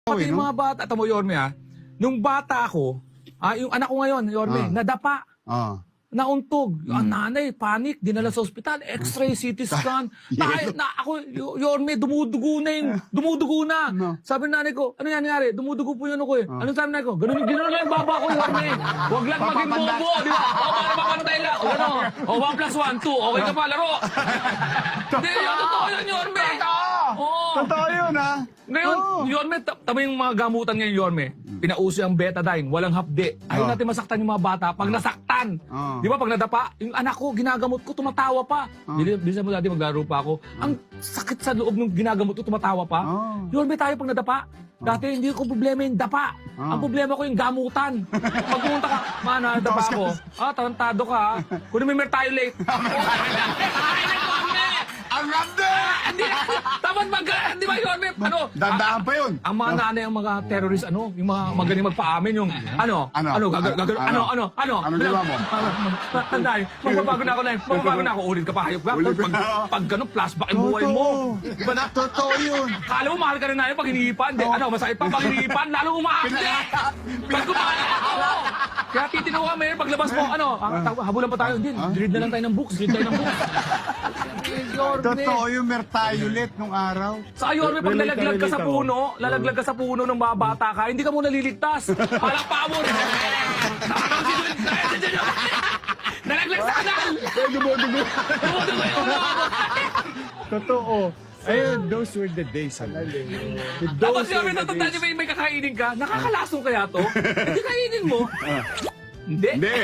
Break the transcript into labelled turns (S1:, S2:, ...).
S1: Pati yung mga bata, mo Yorme nung bata ako, yung anak ko ngayon, Yorme, nadapa, nauntog, ang nanay, panic, dinala sa ospital, x-ray, CT scan, ako, Yorme, dumudugo na.
S2: No.
S1: Sabi ng nanay ko, ano yan nangyari? Dumudugo po yun ako eh. Anong sabi ng nanay ko? Ganun lang yung baba ko, Yorme. Huwag lang maging bobo, di ba? O, para mapantay lang. O, gano'n. O, 1 plus 1, 2. Okay ka pa, laro. Hindi, totoo yun, Yorme.
S2: Totoo yun, ha?
S1: Ngayon, Yorme, tama yung mga gamutan ngayon, Yorme. Pinauso yung betadine, walang hapde. Ayaw natin masaktan yung mga bata. Pag nasaktan, di ba, pag nadapa, yung anak ko, ginagamot ko, tumatawa pa. Bilisan mo dati, maglaro pa ako. Ang sakit sa loob ng ginagamot ko, tumatawa pa. Yorme, tayo pag nadapa. Dati, hindi ko problema yung dapa. Ang problema ko yung gamutan. Pag pumunta ka, nadapa ako. Tarantado ka, kunin mo yung Mertiolate.
S2: Ang ganda!
S1: Tamad di ba yun?
S2: Dandaan pa yun.
S1: Ang mga nanay, ang mga terrorist, yung mga magaling magpaamin, yung
S2: Ano
S1: ginawa
S2: mo?
S1: Tandaan, magbabago na ako, ulit ka pa, hayop ka. Pag gano'n, flashback yung buhay mo. Diba na?
S2: Totoo yun.
S1: Kala mo, mahal ka rin na yun pag hinihipan. Masakit pa pag hinihipan, lalo umaakit. Pag kumakain ako. Kaya titinaw kami, paglabas mo, habulan pa tayo. Hindi, read na lang tayo ng books.
S2: Totoo yung Mertiolate nung araw.
S1: Sa Yorme, pag lalaglag ka sa puno ng mga bata ka, hindi ka mo naliligtas. Parang pamo. Nalaglag sa kanal.
S2: Dugo-dugo.
S3: Totoo. Ayun, those were the days.
S1: Tapos Yorme, tatandaan niyo may kakainin ka, nakakalasong kaya to? Hindi kainin mo. Hindi.
S2: Hindi.